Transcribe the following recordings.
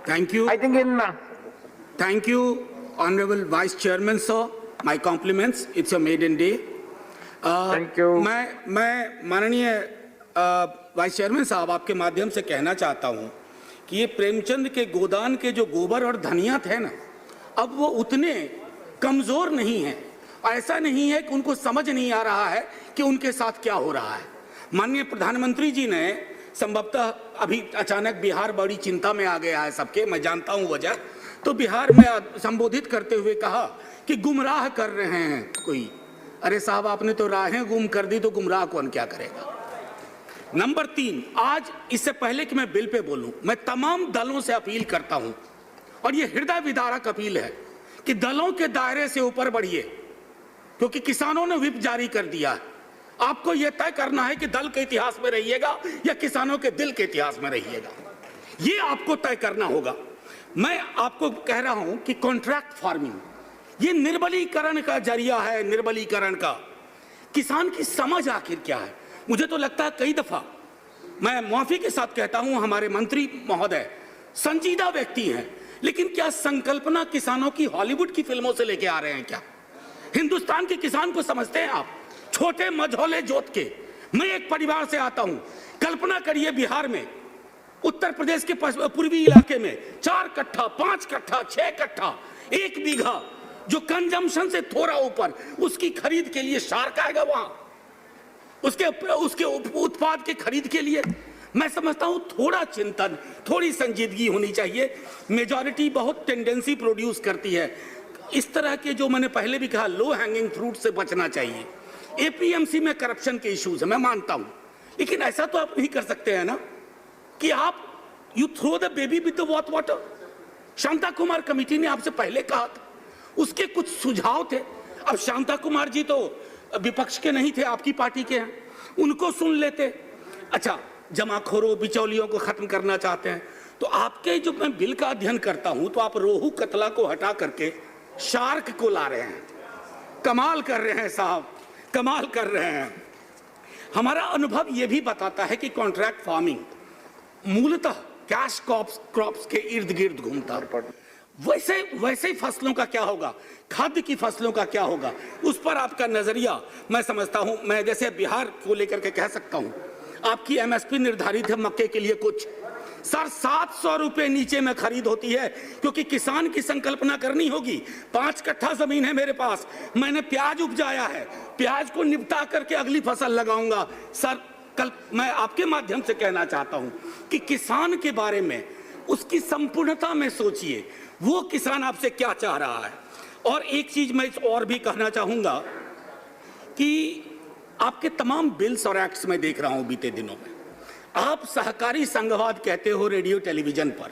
Thank you. I think in Thank you, Honorable Vice Chairman, sir. My compliments. It's a maiden day. Thank you. मैं माननीय vice chairman साहब आपके माध्यम से कहना चाहता हूं कि ये प्रेमचंद के गोदान के जो गोबर और धनिया थे ना, अब वो उतने कमजोर नहीं हैं। ऐसा नहीं है कि उनको समझ नहीं आ रहा है कि उनके साथ क्या हो रहा है। माननीय प्रधानमंत्री जी ने संभवतः अभी अचानक बिहार बड़ी चिंता में आ गया है सबके, मैं जानता हूं वजह, तो बिहार में संबोधित करते हुए कहा कि गुमराह कर रहे हैं कोई। अरे साहब, आपने तो राहें गुम कर दी, तो गुमराह कौन क्या करेगा। नंबर 3, आज इससे पहले कि मैं बिल पे बोलूं, मैं तमाम दलों से अपील करता हूं, और ये हृदय विदारक अपील है कि दलों के दायरे से ऊपर बढ़िए, क्योंकि किसानों ने व्हिप जारी कर दिया है। आपको यह तय करना है कि दल के इतिहास में रहिएगा या किसानों के दिल के इतिहास में रहिएगा, ये आपको तय करना होगा। मैं आपको कह रहा हूं कि कॉन्ट्रैक्ट फार्मिंग ये निर्बलीकरण का जरिया है, निर्बलीकरण का। किसान की समझ आखिर क्या है? मुझे तो लगता है कई दफा, मैं माफी के साथ कहता हूं, हमारे मंत्री महोदय संजीदा व्यक्ति हैं, लेकिन क्या संकल्पना किसानों की हॉलीवुड की फिल्मों से लेके आ रहे हैं क्या? हिंदुस्तान के किसान को समझते हैं आप? छोटे मझोले जोत के। मैं एक परिवार से आता हूं, कल्पना करिए बिहार में, उत्तर प्रदेश के पूर्वी इलाके में 4 कट्ठा, 5 कट्ठा, 6 कट्ठा, 1 बीघा, जो कंजम्पशन से थोड़ा ऊपर, उसकी खरीद के लिए शार्क आएगा वहां, उसके उत्पाद के खरीद के लिए। मैं समझता हूं थोड़ा चिंतन, थोड़ी संजीदगी होनी चाहिए। मेजॉरिटी बहुत टेंडेंसी प्रोड्यूस करती है। इस तरह के, जो मैंने पहले भी कहा, लो हैंगिंग फ्रूट से बचना चाहिए। एपीएमसी में करप्शन के इश्यूज है, मैं मानता हूं, लेकिन ऐसा तो आप नहीं कर सकते हैं ना कि आप you throw the baby with the bath water. Shanta Kumar committee ने आपसे पहले कहा था, उसके कुछ सुझाव थे। अब शांता कुमार जी तो विपक्ष के नहीं थे, आपकी पार्टी के हैं, उनको सुन लेते। अच्छा, जमाखोरों बिचौलियों को खत्म करना चाहते हैं, तो आपके जो मैं बिल का अध्ययन करता हूं, तो आप रोहू कतला को हटा करके शार्क को ला रहे हैं। कमाल कर रहे हैं साहब, कमाल कर रहे हैं। हमारा अनुभव यह भी बताता है कि कॉन्ट्रैक्ट फार्मिंग मूलतः कैश क्रॉप्स के इर्द गिर्द घूमता है। वैसे ही फसलों का क्या होगा, खाद्य की फसलों का क्या होगा, उस पर आपका नजरिया मैं समझता हूं। मैं जैसे बिहार को लेकर के कह सकता हूं, आपकी एमएसपी निर्धारित है मक्के के लिए कुछ, सर 700 रुपए नीचे में खरीद होती है, क्योंकि किसान की संकल्पना करनी होगी। 5 कट्ठा जमीन है मेरे पास, मैंने प्याज उपजाया है, प्याज को निपटा करके अगली फसल लगाऊंगा। सर, कल मैं आपके माध्यम से कहना चाहता हूं कि किसान के बारे में उसकी संपूर्णता में सोचिए, वो किसान आपसे क्या चाह रहा है। और एक चीज मैं और भी कहना चाहूंगा कि आपके तमाम बिल्स और एक्ट्स में देख रहा हूं बीते दिनों में, आप सहकारी संघवाद कहते हो रेडियो टेलीविजन पर,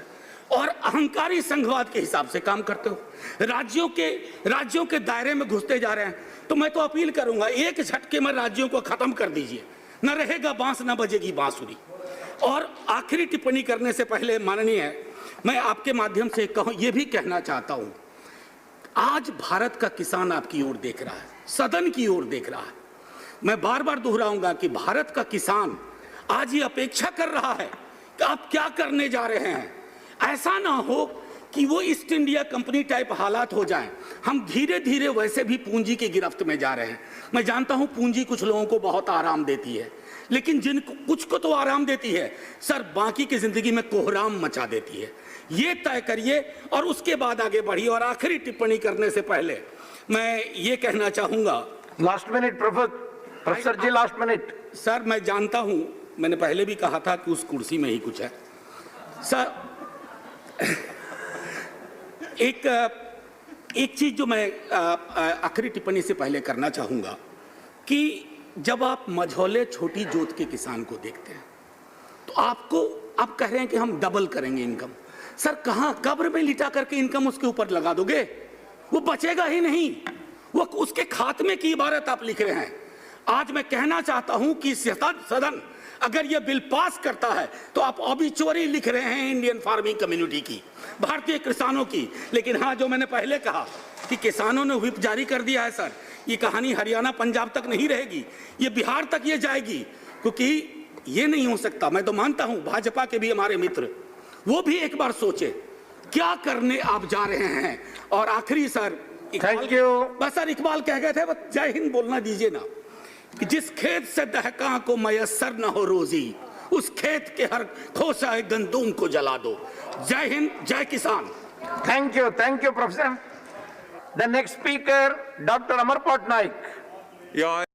और अहंकारी संघवाद के हिसाब से काम करते हो, राज्यों के दायरे में घुसते जा रहे हैं। तो मैं तो अपील करूंगा, एक झटके में राज्यों को खत्म कर दीजिए, न रहेगा बांस न बजेगी बांसुरी। और आखिरी टिप्पणी करने से पहले माननीय, मैं आपके माध्यम से ये भी कहना चाहता हूं, आज भारत का किसान आपकी ओर देख रहा है, सदन की ओर देख रहा है। मैं बार बार दोहराऊंगा कि भारत का किसान आज ये अपेक्षा कर रहा है कि आप क्या करने जा रहे हैं। ऐसा ना हो कि वो ईस्ट इंडिया कंपनी टाइप हालात हो जाएं। हम धीरे धीरे वैसे भी पूंजी की गिरफ्त में जा रहे हैं। मैं जानता हूं पूंजी कुछ लोगों को बहुत आराम देती है, लेकिन जिनको कुछ को तो आराम देती है सर, बाकी की जिंदगी में कोहराम मचा देती है। ये तय करिए और उसके बाद आगे बढ़िए। और आखिरी टिप्पणी करने से पहले मैं ये कहना चाहूंगा, लास्ट मिनट प्रोफेसर जी, लास्ट मिनट। सर, मैं जानता हूं, मैंने पहले भी कहा था कि उस कुर्सी में ही कुछ है। सर, एक चीज जो मैं आखिरी टिप्पणी से पहले करना चाहूंगा कि जब आप मझौले छोटी जोत के किसान को देखते हैं, तो आप कह रहे हैं कि हम डबल करेंगे इनकम। सर, कहां कब्र में लिटा करके इनकम उसके ऊपर लगा दोगे? वो बचेगा ही नहीं, वो उसके खात्मे की इबारत आप लिख रहे हैं। आज मैं कहना चाहता हूं कि सदन अगर ये बिल पास करता है तो आप ऑबिचुअरी लिख रहे हैं इंडियन फार्मिंग कम्युनिटी की, भारतीय किसानों की। लेकिन हाँ, जो मैंने पहले कहा कि किसानों ने व्हिप जारी कर दिया है, सर, ये कहानी हरियाणा पंजाब तक नहीं रहेगी, ये बिहार तक ये जाएगी, क्योंकि ये नहीं हो सकता। मैं तो मानता हूं भाजपा के भी हमारे मित्र, वो भी एक बार सोचे क्या करने आप जा रहे हैं? और आखिरी सर, Thank you. बस सर इकबाल कह गए थे, बस जय हिंद बोलना दीजिए ना, कि जिस खेत से दहका को मयसर न हो रोजी, उस खेत के हर खोसा गंदुम को जला दो। जय हिंद, जय किसान। Thank you, Professor. The next speaker, Dr. Amar Patnaik. Yeah.